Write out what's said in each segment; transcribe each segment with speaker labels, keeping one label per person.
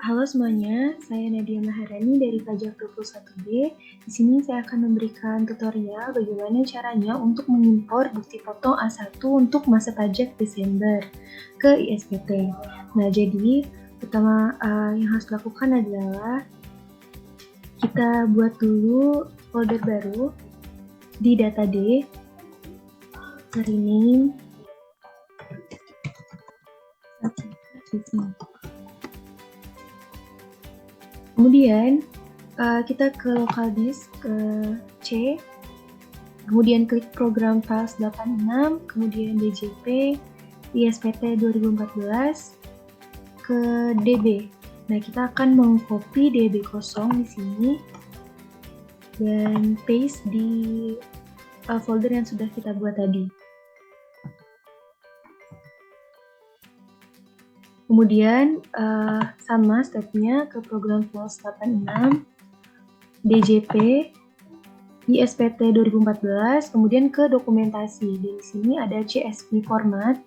Speaker 1: Halo semuanya, saya Nadia Maharani dari Pajak 21B. Di sini saya akan memberikan tutorial bagaimana caranya untuk mengimpor bukti potong A1 untuk masa pajak Desember ke ISPT. Nah, jadi pertama yang harus dilakukan adalah kita buat dulu folder baru di data D, cari name, kemudian kita ke local disk ke C, kemudian klik program files 86, kemudian DJP, ISPT 2014 ke DB. Nah, kita akan mengcopy DB kosong di sini dan paste di folder yang sudah kita buat tadi. Kemudian sama stepnya ke program files 86, DJP, ISPT 2014, kemudian ke dokumentasi. Di sini ada CSV format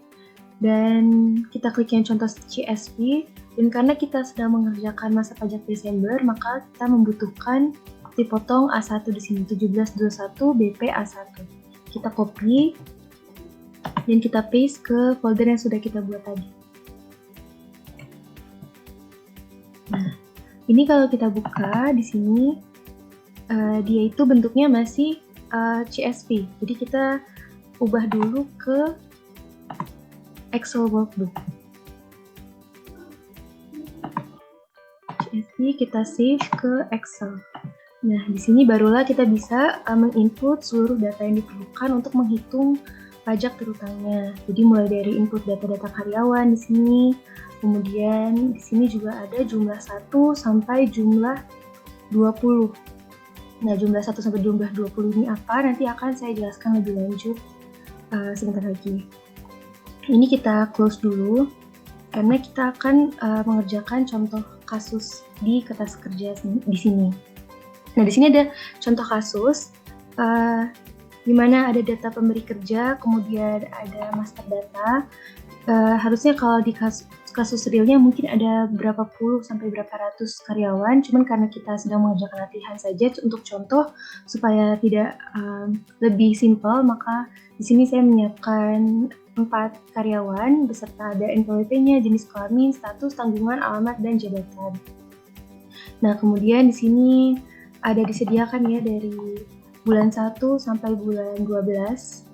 Speaker 1: dan kita klik yang contoh CSV. Dan karena kita sedang mengerjakan masa pajak Desember, maka kita membutuhkan bukti potong A1 di sini 1721 BP A1. Kita copy dan kita paste ke folder yang sudah kita buat tadi. Nah, ini kalau kita buka di sini dia itu bentuknya masih CSV. Jadi kita ubah dulu ke Excel workbook. CSV kita save ke Excel. Nah, di sini barulah kita bisa menginput seluruh data yang diperlukan untuk menghitung pajak terutangnya. Jadi mulai dari input data-data karyawan di sini, kemudian di sini juga ada jumlah 1 sampai jumlah 20. Nah, jumlah 1 sampai jumlah 20 ini apa? Nanti akan saya jelaskan lebih lanjut sebentar lagi. Ini kita close dulu, karena kita akan mengerjakan contoh kasus di kertas kerja di sini. Nah, di sini ada contoh kasus, di mana ada data pemberi kerja, kemudian ada master data. Harusnya kalau di kasus realnya mungkin ada berapa puluh sampai berapa ratus karyawan, cuman karena kita sedang mengerjakan latihan saja untuk contoh supaya tidak lebih simpel, maka di sini saya menyiapkan 4 karyawan beserta ada NPWP-nya, jenis kelamin, status, tanggungan, alamat, dan jabatan. Nah, kemudian di sini ada disediakan ya dari bulan 1 sampai bulan 12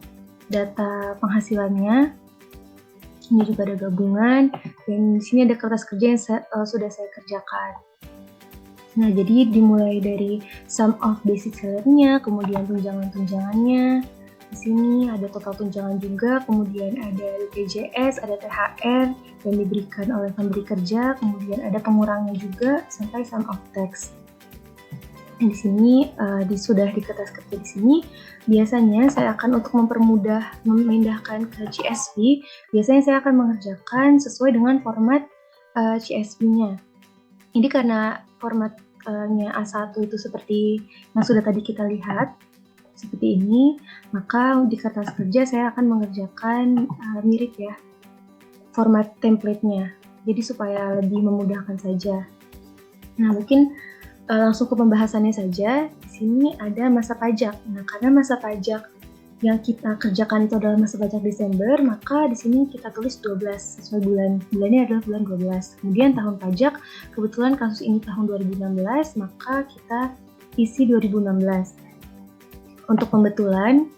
Speaker 1: data penghasilannya. Ini juga ada gabungan, dan di sini ada kertas kerja yang sudah saya kerjakan. Nah, jadi dimulai dari sum of basic salary-nya, kemudian tunjangan-tunjangannya. Di sini ada total tunjangan juga, kemudian ada BPJS, ada THR yang diberikan oleh pemberi kerja, kemudian ada pengurangnya juga sampai sum of tax. Di sini sudah di kertas kerja di sini. Biasanya saya akan untuk mempermudah memindahkan ke CSV, biasanya saya akan mengerjakan sesuai dengan format CSV-nya. Ini karena formatnya A1 itu seperti yang sudah tadi kita lihat, seperti ini, maka di kertas kerja saya akan mengerjakan mirip ya format template-nya, jadi supaya lebih memudahkan saja. Nah, mungkin langsung ke pembahasannya saja. Di sini ada masa pajak. Nah, karena masa pajak yang kita kerjakan itu adalah masa pajak Desember, maka di sini kita tulis 12 sesuai bulan. Bulannya adalah bulan 12. Kemudian tahun pajak, kebetulan kasus ini tahun 2016, maka kita isi 2016. Untuk pembetulan,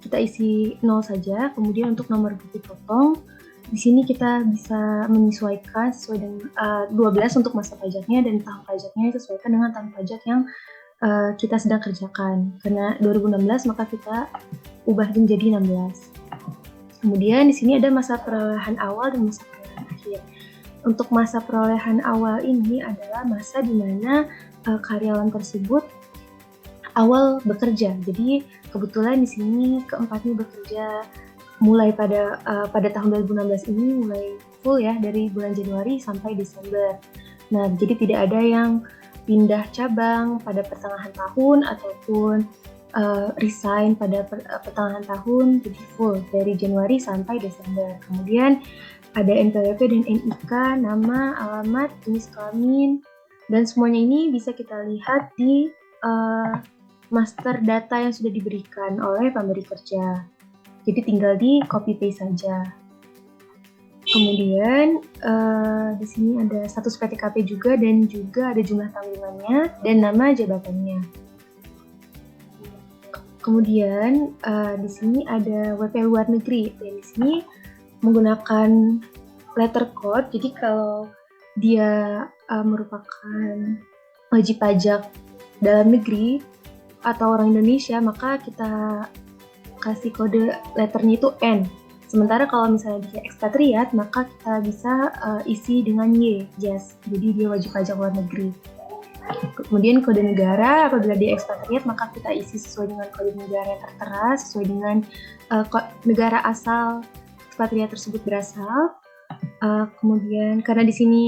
Speaker 1: kita isi 0 saja. Kemudian untuk nomor bukti potong, di sini kita bisa menyesuaikan sesuai dengan 12 untuk masa pajaknya, dan tahun pajaknya disesuaikan dengan tahun pajak yang kita sedang kerjakan. Karena 2016 maka kita ubah menjadi 16. Kemudian di sini ada masa perolehan awal dan masa perolehan akhir. Untuk masa perolehan awal ini adalah masa di mana karyawan tersebut awal bekerja. Jadi kebetulan di sini keempatnya bekerja mulai pada tahun 2016 ini mulai full ya, dari bulan Januari sampai Desember. Nah, jadi tidak ada yang pindah cabang pada pertengahan tahun ataupun resign pada pertengahan tahun, jadi full dari Januari sampai Desember. Kemudian ada NPWP dan NIK, nama, alamat, jenis kelamin, dan semuanya ini bisa kita lihat di master data yang sudah diberikan oleh pemberi kerja. Jadi tinggal di copy paste saja. Kemudian di sini ada status PTKP juga dan juga ada jumlah tanggungannya dan nama jabatannya. Kemudian di sini ada WP luar negeri dan di sini menggunakan letter code. Jadi kalau dia merupakan wajib pajak dalam negeri atau orang Indonesia, maka kita kasih kode letternya itu N. Sementara kalau misalnya dia ekspatriat, maka kita bisa isi dengan Y, JAS. Jadi dia wajib pajak luar negeri. Kemudian kode negara, apabila dia ekspatriat, maka kita isi sesuai dengan kode negara yang tertera, sesuai dengan negara asal ekspatriat tersebut berasal. Kemudian karena di sini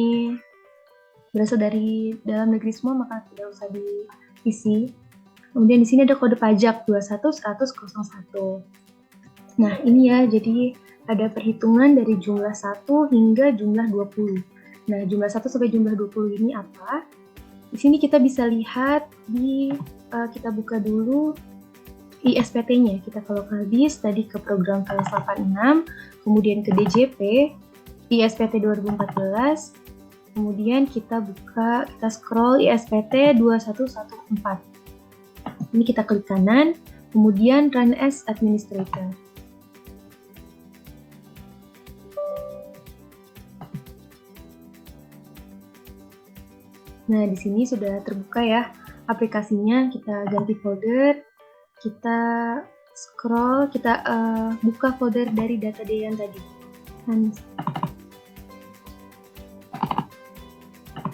Speaker 1: berasal dari dalam negeri semua, maka tidak usah diisi. Kemudian di sini ada kode pajak 21.100.01. Nah, ini ya, jadi ada perhitungan dari jumlah 1 hingga jumlah 20. Nah, jumlah 1 sampai jumlah 20 ini apa? Di sini kita bisa lihat kita buka dulu ISPT-nya. Kita kalau habis tadi ke program file 86, kemudian ke DJP, ISPT 2014, kemudian kita scroll ISPT 2114. Ini kita klik kanan, kemudian Run as Administrator. Nah, di sini sudah terbuka ya aplikasinya. Kita ganti folder, kita scroll, kita buka folder dari data D yang tadi.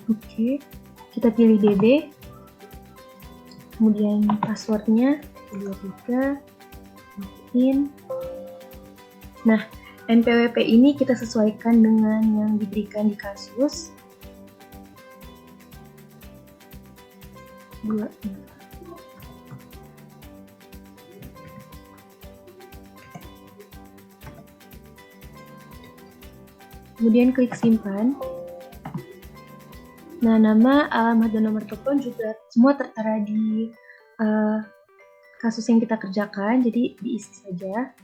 Speaker 1: Oke, kita pilih DB, kemudian passwordnya 23, login. Nah, NPWP ini kita sesuaikan dengan yang diberikan di kasus. Kemudian klik simpan. Nah, nama, alamat, dan nomor telepon juga semua tertera di kasus yang kita kerjakan, jadi diisi saja.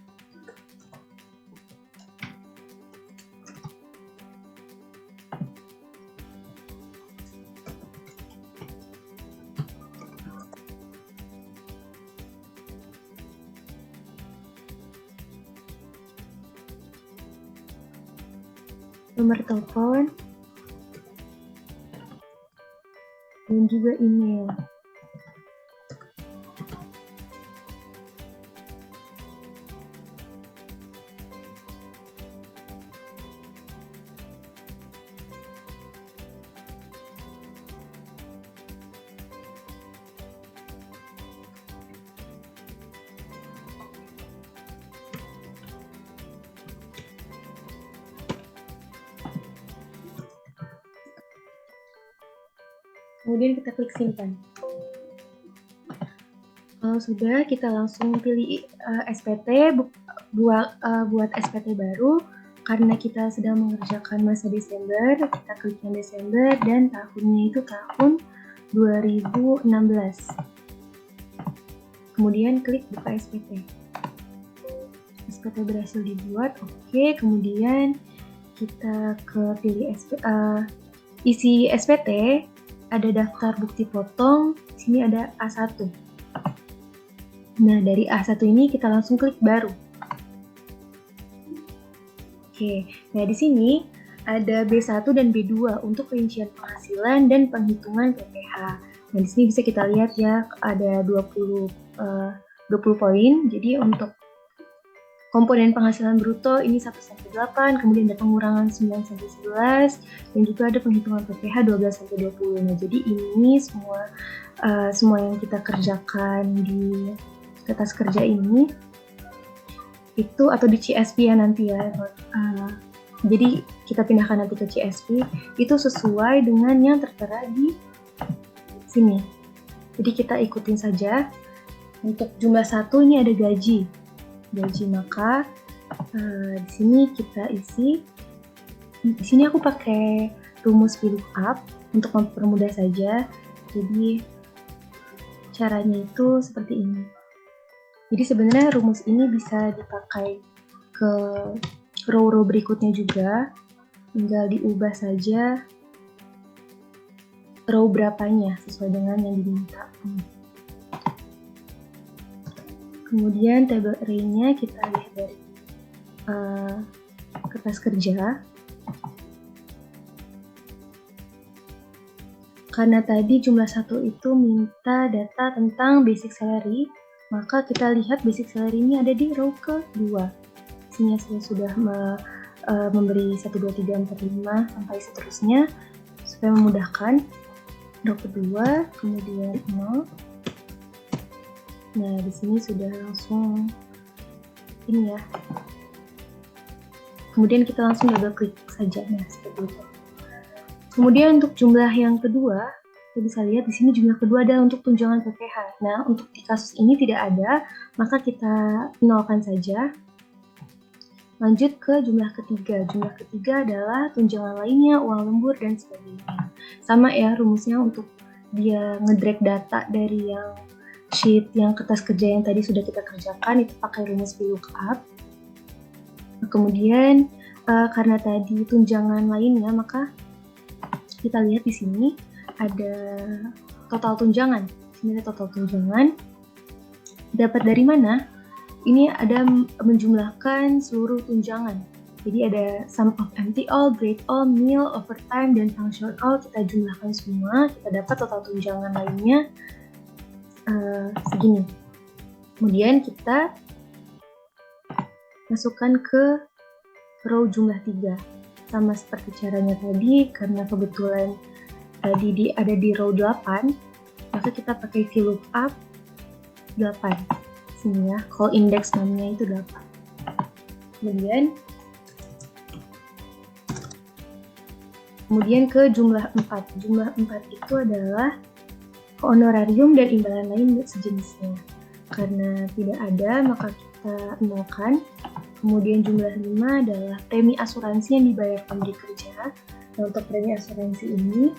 Speaker 1: Nomor telepon, dan juga email. Kemudian kita klik simpan. Kalau sudah, kita langsung pilih SPT, buat SPT baru. Karena kita sedang mengerjakan masa Desember, kita klik yang Desember dan tahunnya itu tahun 2016. Kemudian klik buka SPT. SPT berhasil dibuat, oke. Kemudian kita pilih isi SPT. Ada daftar bukti potong, di sini ada A1. Nah, dari A1 ini kita langsung klik baru. Oke, nah di sini ada B1 dan B2 untuk rincian penghasilan dan penghitungan PPh. Nah, di sini bisa kita lihat ya, ada 20 poin. Jadi untuk komponen penghasilan bruto ini 1-8, kemudian ada pengurangan 9-11, dan juga ada penghitungan PPh 12-20. Nah, jadi ini semua yang kita kerjakan di kertas kerja ini itu atau di CSP ya nanti ya. Jadi kita pindahkan nanti ke CSP, itu sesuai dengan yang tertera di sini. Jadi kita ikutin saja. Untuk jumlah 1 ini ada gaji, maka di sini kita isi Di sini aku pakai rumus VLOOKUP untuk mempermudah saja. Jadi caranya itu seperti ini. Jadi sebenarnya rumus ini bisa dipakai ke row-row berikutnya juga. Tinggal diubah saja row berapanya sesuai dengan yang diminta. Kemudian table array-nya kita lihat dari kertas kerja. Karena tadi jumlah 1 itu minta data tentang basic salary, maka kita lihat basic salary ini ada di row kedua. Sini saya sudah memberi 1, 2, 3, 4, 5 sampai seterusnya supaya memudahkan. Row kedua, kemudian 0. Nah, di sini sudah langsung ini ya. Kemudian kita langsung double klik saja, nah seperti itu. Kemudian untuk jumlah yang kedua, kita bisa lihat di sini jumlah kedua adalah untuk tunjangan PPh. Nah, untuk di kasus ini tidak ada, maka kita nolkan saja. Lanjut ke jumlah ketiga. Jumlah ketiga adalah tunjangan lainnya, uang lembur, dan sebagainya. Sama ya rumusnya untuk dia ngedrag data dari yang sheet yang kertas kerja yang tadi sudah kita kerjakan, itu pakai rumus VLOOKUP. Nah, kemudian karena tadi tunjangan lainnya, maka kita lihat di sini ada total tunjangan. Di sini ada total tunjangan. Dapat dari mana? Ini ada menjumlahkan seluruh tunjangan. Jadi ada sum of empty all, grade all, meal, overtime, dan function all. Kita jumlahkan semua, kita dapat total tunjangan lainnya segini. Kemudian kita masukkan ke row jumlah 3. Sama seperti caranya tadi, karena kebetulan tadi ada di row 8, maka kita pakai VLOOKUP 8. Sini ya, call index namanya itu 8. Kemudian ke jumlah 4. Jumlah 4 itu adalah honorarium dan imbalan lain sejenisnya. Karena tidak ada, maka kita nolkan. Kemudian jumlah 5 adalah premi asuransi yang dibayar pemberi kerja. Nah, untuk premi asuransi ini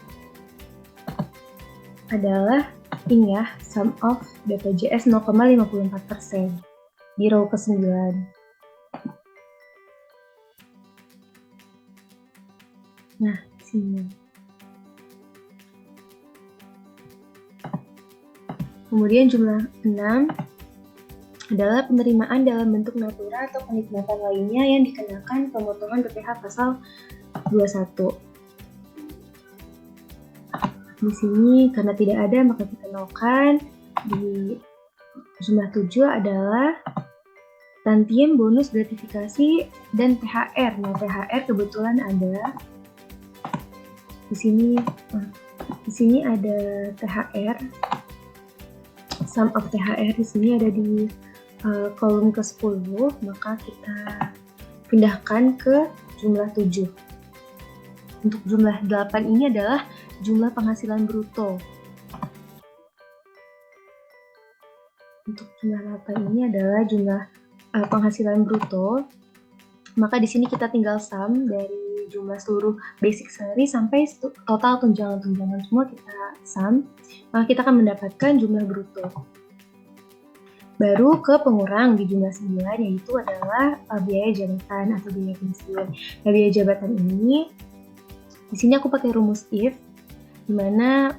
Speaker 1: adalah ini ya, sum of BPJS 0,54% di row ke-9. Nah, sini. Kemudian jumlah 6 adalah penerimaan dalam bentuk natura atau kenikmatan lainnya yang dikenakan pemotongan PPh pasal 21. Di sini karena tidak ada maka kita nolkan. Di jumlah 7 adalah tantiem, bonus, gratifikasi, dan THR. Nah, THR kebetulan ada di sini ada THR. Sum of THR di sini ada di kolom ke-10, maka kita pindahkan ke jumlah 7. Untuk jumlah 8 ini adalah jumlah penghasilan bruto. Untuk jumlah 8 ini adalah jumlah penghasilan bruto. Maka di sini kita tinggal sum dari jumlah seluruh basic salary sampai total tunjangan-tunjangan semua kita sum. Maka kita akan mendapatkan jumlah bruto. Baru ke pengurang di jumlah 9, yaitu adalah biaya jabatan atau biaya pensiun. Nah, biaya jabatan ini, di sini aku pakai rumus if, di mana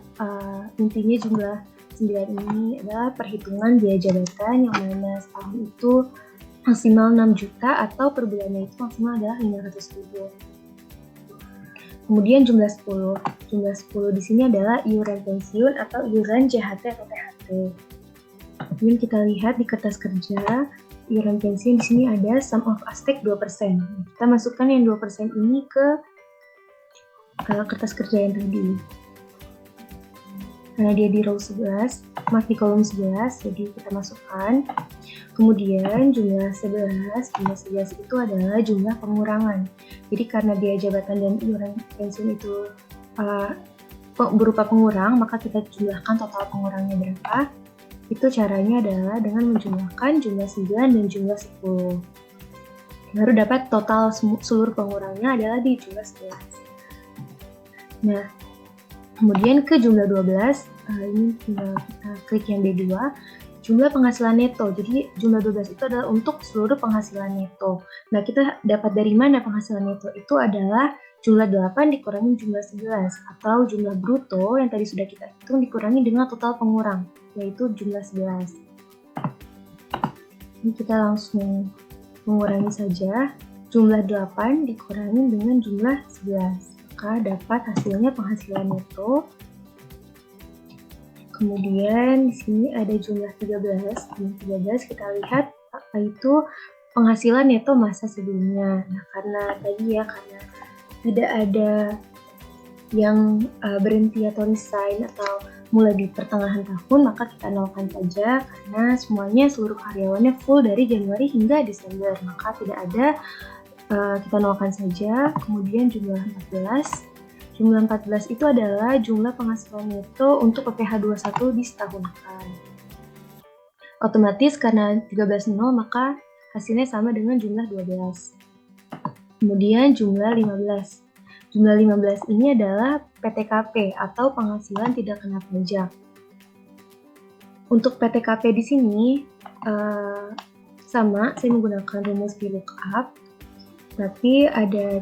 Speaker 1: intinya jumlah 9 ini adalah perhitungan biaya jabatan yang mana setahun itu maksimal 6 juta atau per bulannya itu maksimal adalah 500.000. Kemudian jumlah 10. Jumlah 10 di sini adalah iuran pensiun atau iuran JHT atau THT. Kemudian kita lihat di kertas kerja, iuran pensiun di sini ada sum of aspek 2%. Kita masukkan yang 2% ini ke kertas kerja yang tadi. Karena dia di row 11, di kolom 11, jadi kita masukkan. Kemudian jumlah 11 itu adalah jumlah pengurangan. Jadi karena biaya jabatan dan iuran pensiun itu berupa pengurang, maka kita jumlahkan total pengurangnya berapa. Itu caranya adalah dengan menjumlahkan jumlah 9 dan jumlah 10. baru dapat total seluruh pengurangnya adalah di jumlah 11. Nah, kemudian ke jumlah 12, ini tinggal kita klik yang B2, jumlah penghasilan neto. Jadi jumlah 12 itu adalah untuk seluruh penghasilan neto. Nah, kita dapat dari mana penghasilan neto? Itu adalah jumlah 8 dikurangi jumlah 11, atau jumlah bruto yang tadi sudah kita hitung dikurangi dengan total pengurang, yaitu jumlah 11. Ini kita langsung mengurangi saja, jumlah 8 dikurangi dengan jumlah 11. Maka dapat hasilnya penghasilan neto. Kemudian di sini ada jumlah 13. Jumlah 13 kita lihat apa itu penghasilan neto masa sebelumnya. Nah, karena karena tidak ada yang berhenti atau resign atau mulai di pertengahan tahun, maka kita nolkan saja karena semuanya seluruh karyawannya full dari Januari hingga Desember, maka tidak ada, kita nolkan saja. Kemudian jumlah 14. Jumlah 14 itu adalah jumlah penghasilan neto untuk PPh 21 disetahunkan. Otomatis karena 13 nol, maka hasilnya sama dengan jumlah 12. Kemudian jumlah 15. Jumlah 15 ini adalah PTKP atau penghasilan tidak kena pajak. Untuk PTKP di sini sama, saya menggunakan rumus VLOOKUP, tapi ada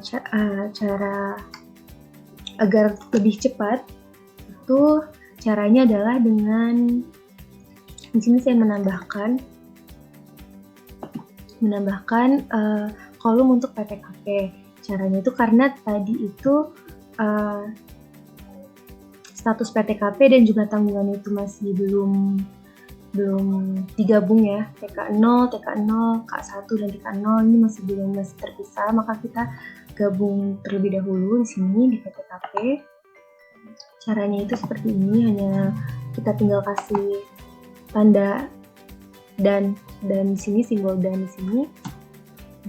Speaker 1: cara agar lebih cepat. Itu caranya adalah dengan, di sini saya menambahkan kolom untuk PTKP. Caranya itu karena tadi itu status PTKP dan juga tanggungan itu masih belum digabung ya, TK0, K1 dan TK0 ini masih terpisah, maka kita gabung terlebih dahulu di sini di PTKP. Caranya itu seperti ini, hanya kita tinggal kasih tanda dan di sini simbol dan di sini.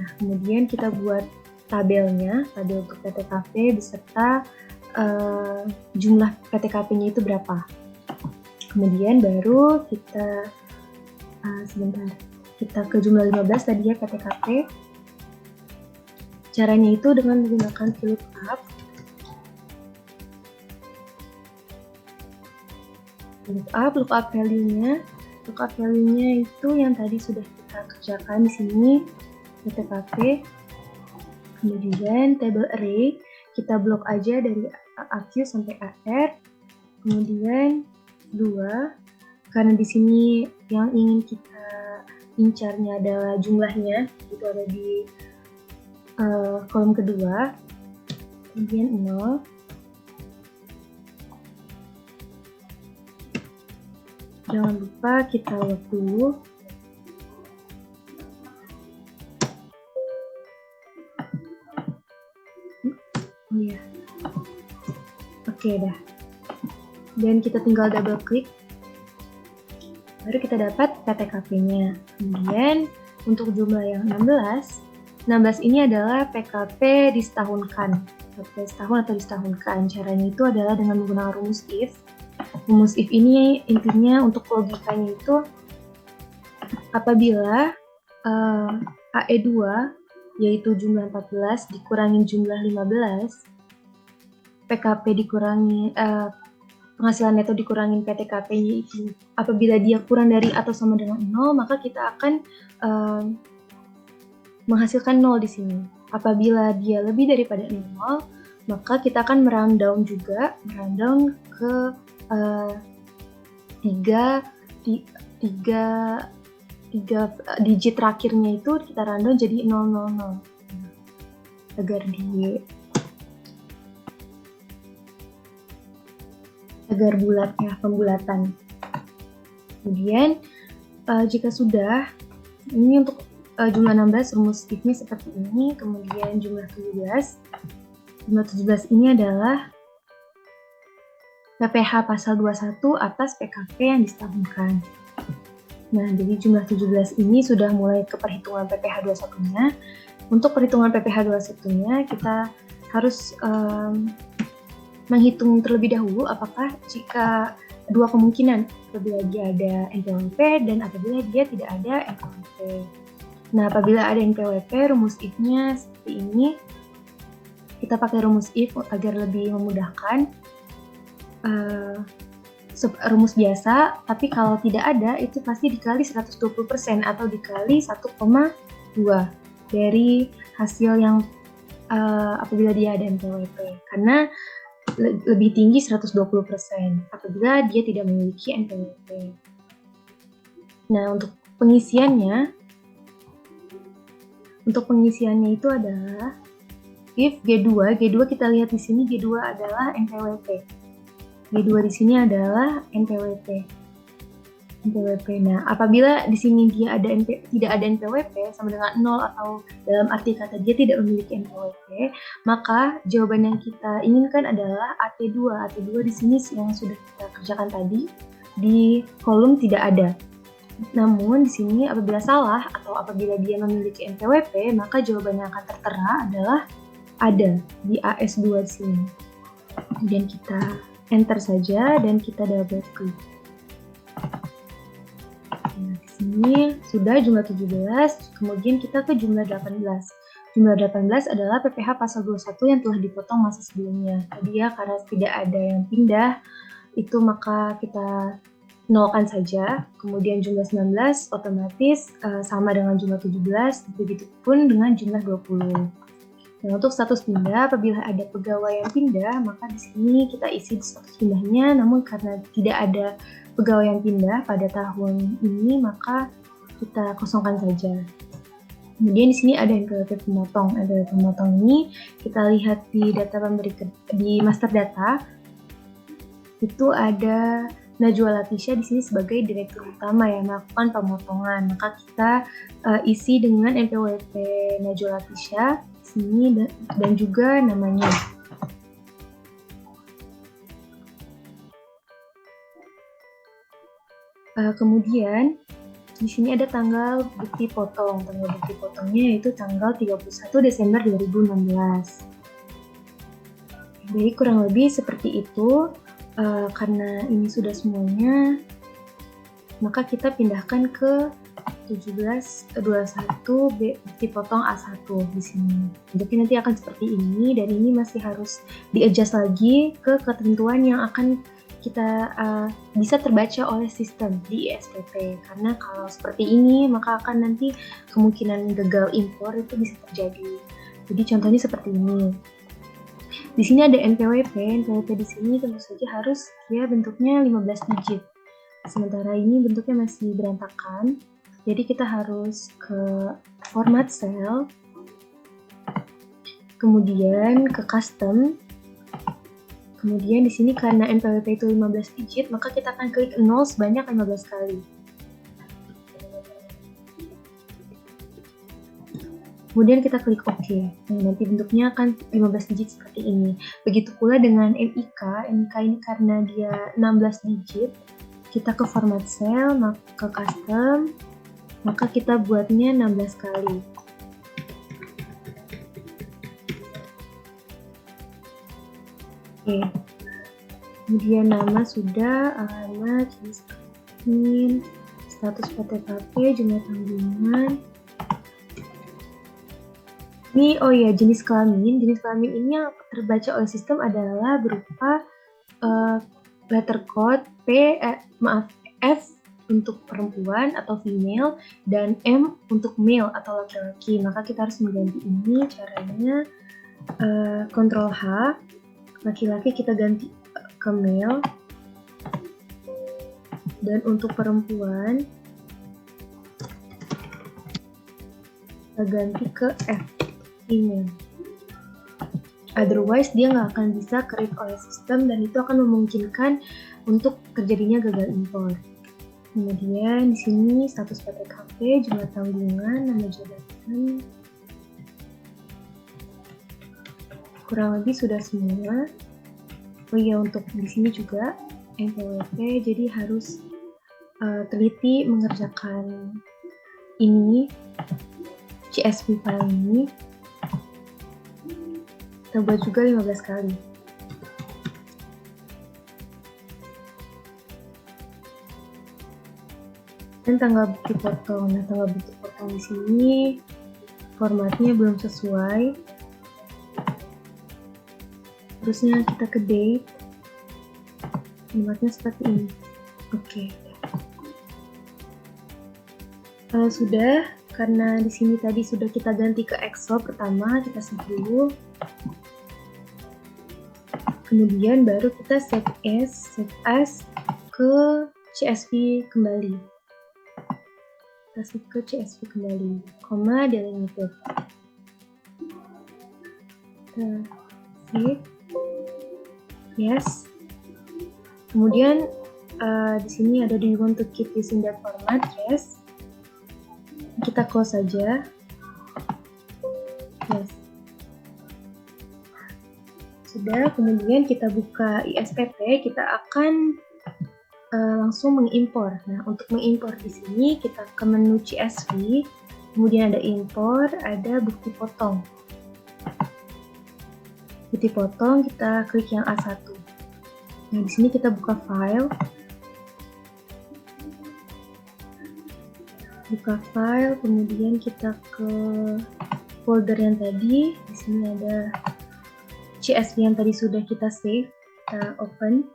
Speaker 1: Nah, kemudian kita buat tabel untuk PTKP beserta jumlah PTKP-nya itu berapa. Kemudian baru kita kita ke jumlah 15 tadi ya, PTKP. Caranya itu dengan menggunakan VLOOKUP. Lookup value-nya itu yang tadi sudah kita kerjakan di sini, PTKP. Kemudian table array, kita blok aja dari AQ sampai AR. Kemudian 2, karena di sini yang ingin kita incarnya adalah jumlahnya, itu ada di kolom kedua. Kemudian 0. Jangan lupa kita load dulu. Oh iya. Oke dah. Dan kita tinggal double klik. Baru kita dapat PTKP-nya. Kemudian untuk jumlah yang 16 ini adalah PKP disetahunkan. PKP setahun atau disetahunkan. Caranya itu adalah dengan menggunakan rumus if. Rumus if ini intinya untuk logikanya itu apabila AE2 yaitu jumlah 14 dikurangi jumlah 15, PKP dikurangi penghasilan neto dikurangin PTKP-nya itu, apabila dia kurang dari atau sama dengan 0, maka kita akan menghasilkan 0 di sini. Apabila dia lebih daripada 0, maka kita akan meround down ke 3 digit terakhirnya itu kita rundown jadi 000 agar bulatnya pembulatan. Kemudian jika sudah, ini untuk jumlah 16 rumus if-nya seperti ini. Kemudian jumlah 17 ini adalah PPh pasal 21 atas PKP yang disetahunkan. Nah, jadi jumlah 17 ini sudah mulai ke perhitungan PPh 21-nya. Untuk perhitungan PPh 21-nya, kita harus menghitung terlebih dahulu apakah jika dua kemungkinan, apabila dia ada NPWP dan apabila dia tidak ada NPWP. Nah, apabila ada NPWP, rumus if-nya seperti ini. Kita pakai rumus if agar lebih memudahkan. Rumus biasa, tapi kalau tidak ada, itu pasti dikali 120% atau dikali 1,2 dari hasil yang apabila dia ada NPWP. Karena lebih tinggi 120% apabila dia tidak memiliki NPWP. Nah, untuk pengisiannya itu adalah if G2 kita lihat di sini G2 adalah NPWP. G2 di sini adalah NPWP. Nah, apabila di sini dia tidak ada NPWP sama dengan 0 atau dalam arti kata dia tidak memiliki NPWP, maka jawaban yang kita inginkan adalah AT2. AT2 di sini yang sudah kita kerjakan tadi di kolom tidak ada. Namun di sini apabila salah atau apabila dia memiliki NPWP, maka jawaban yang akan tertera adalah ada di AS2 di sini. Kemudian kita enter saja dan kita double klik. Nah, di sini sudah jumlah 17, kemudian kita ke jumlah 18. Jumlah 18 adalah PPh pasal 21 yang telah dipotong masa sebelumnya. Tadi ya, karena tidak ada yang pindah, itu maka kita nolkan saja. Kemudian jumlah 19 otomatis sama dengan jumlah 17, begitupun dengan jumlah 20. Nah, untuk status pindah, apabila ada pegawai yang pindah, maka di sini kita isi status pindahnya, namun karena tidak ada pegawai yang pindah pada tahun ini, maka kita kosongkan saja. Kemudian di sini ada NPWP pemotong. NPWP pemotong ini kita lihat di data di master data, itu ada Najwa Latisha di sini sebagai direktur utama yang melakukan pemotongan. Maka kita isi dengan NPWP Najwa Latisha di sini dan juga namanya. Kemudian di sini ada tanggal bukti potong. Tanggal bukti potongnya yaitu tanggal 31 Desember 2016. Jadi kurang lebih seperti itu. Karena ini sudah semuanya, maka kita pindahkan ke 1721 bukti potong A1 di sini. Jadi nanti akan seperti ini, dan ini masih harus di-adjust lagi ke ketentuan yang akan kita bisa terbaca oleh sistem di ISPP. Karena kalau seperti ini, maka akan nanti kemungkinan gagal impor itu bisa terjadi. Jadi contohnya seperti ini. Di sini ada NPWP di sini tentu saja harus dia bentuknya 15 digit. Sementara ini bentuknya masih berantakan, jadi kita harus ke format cell, kemudian ke custom, kemudian di sini karena NPWP itu 15 digit, maka kita akan klik 0 sebanyak 15 kali. Kemudian kita klik OK. Nah, nanti bentuknya akan 15 digit seperti ini. Begitu pula dengan MIK. MIK ini karena dia 16 digit, kita ke format cell, ke custom, maka kita buatnya 16 kali. Oke. Kemudian nama sudah, alamat, jenis kelamin, status PTKP, jumlah tanggungan. Ini, oh ya, jenis kelamin. Jenis kelamin ini yang terbaca oleh sistem adalah berupa letter code F untuk perempuan atau female dan M untuk male atau laki-laki. Maka kita harus mengganti ini. Caranya Ctrl H, laki-laki kita ganti ke male, dan untuk perempuan kita ganti ke F, email. Otherwise dia nggak akan bisa ke-read oleh sistem dan itu akan memungkinkan untuk terjadinya gagal impor. Kemudian di sini status PTKP, jumlah tanggungan, nama jabatan. Kurang lebih sudah semua. Oh iya, untuk di sini juga NPWP, jadi harus teliti mengerjakan ini, CSV file ini. Kita buat juga 15 kali. dan tanggal bukti potong. Nah, tanggal bukti potong di sini formatnya belum sesuai. Terusnya kita ke date, formatnya seperti ini. Oke. Kalau sudah, karena di sini tadi sudah kita ganti ke Excel pertama, kita save dulu. Kemudian baru kita save as ke CSV kembali. Kita save ke CSV kembali, koma delimited. Kita save, yes. Kemudian di sini ada do you want to keep using that format? Yes. Kita close saja. Yes. Sudah, kemudian kita buka ISPT, kita akan langsung mengimpor. Nah, untuk mengimpor di sini kita ke menu CSV, kemudian ada impor, ada bukti potong. Bukti potong, kita klik yang A1. Nah, di sini kita buka file. Buka file, kemudian kita ke folder yang tadi. Di sini ada CSV yang tadi sudah kita save, kita open.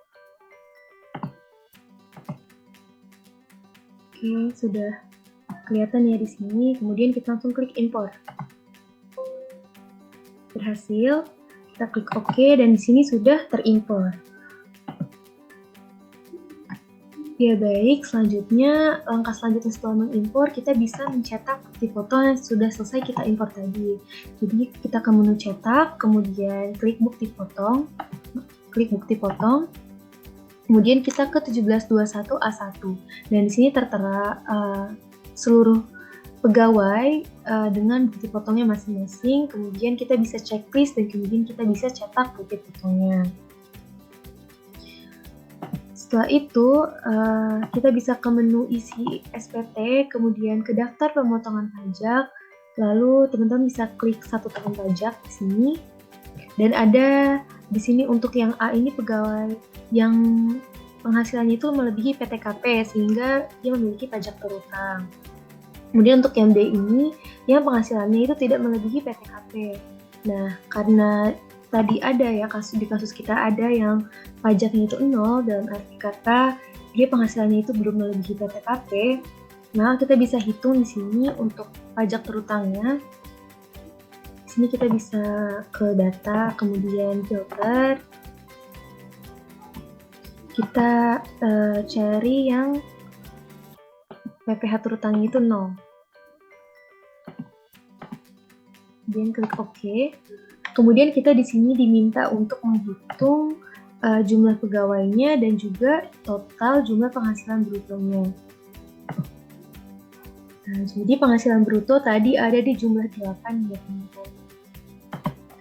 Speaker 1: Oke, sudah kelihatan ya di sini. Kemudian kita langsung klik import. Berhasil. Kita klik OK dan di sini sudah terimpor. Ya baik, selanjutnya langkah selanjutnya setelah mengimpor kita bisa mencetak bukti foto yang sudah selesai kita impor tadi. Jadi kita ke menu cetak, kemudian klik bukti potong, kemudian kita ke 1721 A1 dan di sini tertera seluruh pegawai dengan bukti potongnya masing-masing. Kemudian kita bisa checklist dan kemudian kita bisa cetak bukti potongnya. Setelah itu, kita bisa ke menu isi SPT, kemudian ke daftar pemotongan pajak, lalu teman-teman bisa klik satu tahun pajak di sini, dan ada di sini untuk yang A ini pegawai yang penghasilannya itu melebihi PTKP sehingga dia memiliki pajak terutang. Kemudian untuk yang B ini, yang penghasilannya itu tidak melebihi PTKP. Nah, karena tadi ada ya di kasus kita ada yang pajaknya itu 0, dalam arti kata dia penghasilannya itu belum melebihi PTKP. Nah, kita bisa hitung di sini untuk pajak terutangnya. Di sini kita bisa ke data, kemudian filter. Kita cari yang PPh terutangnya itu 0. Kemudian klik OK. Kemudian kita di sini diminta untuk menghitung jumlah pegawainya dan juga total jumlah penghasilan brutonya. Nah, jadi penghasilan bruto tadi ada di jumlah 8 ya teman-teman.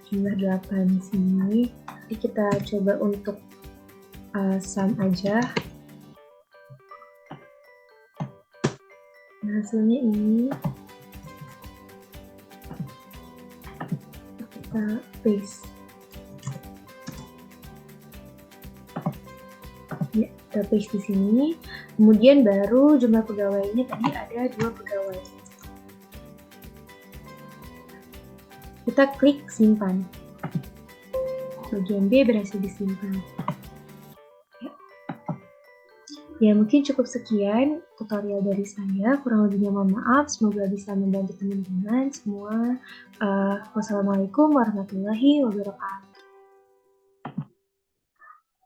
Speaker 1: Jumlah 8 di sini. Jadi kita coba untuk sum aja. Nah, hasilnya ini. Kita paste. Ya, kita paste di sini. Kemudian baru jumlah pegawainya tadi ada 2 pegawai. Kita klik simpan. Bagian B berhasil disimpan. Ya, mungkin cukup sekian tutorial dari saya. Kurang lebihnya mohon maaf. Semoga bisa membantu teman-teman semua. Wassalamualaikum warahmatullahi wabarakatuh.